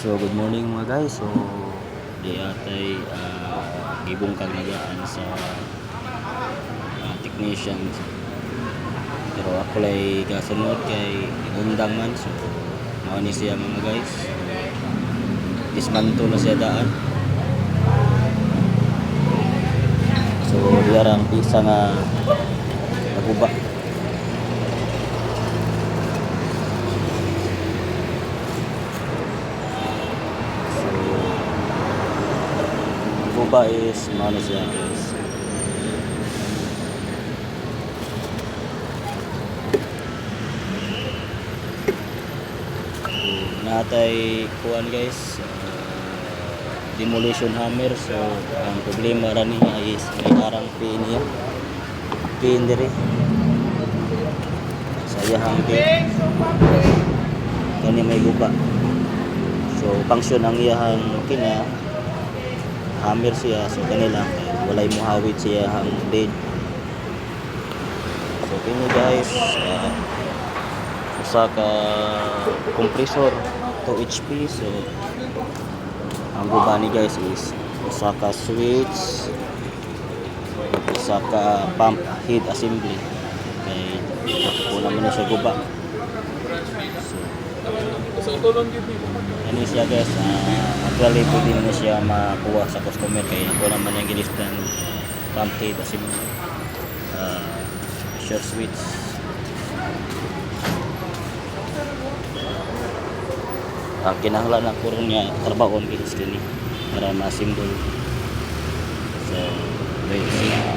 So good morning mga guys. So di atay gibungkag nagaan sa technician. Pero ako lay gasunod kay undang man. So mao ni siya mga guys. Dismanto na siya daan. So diarang pisa nga naguba. Guba is mana siya guys. Natay kuan guys, demolition hammer. So ang problema ra niya is may arang pin niya. Pin diri. Sayahang pin. Kani may guba. So function ang iyang kina hammer siya, so kanila walay mohawid siya ang blade. So kini guys usa ka compressor 2 HP. So ang guba ni guys is usa ka switch, usa ka pump head assembly kay una man siya guba. So ano siya guys, actually pwede mo siya makuha sa customer kaya ako naman yung gilistan pump head assembly, short switch. Ang kinahanglan ng kurong niya trabaho guys kini para ma-assemble. So let's see.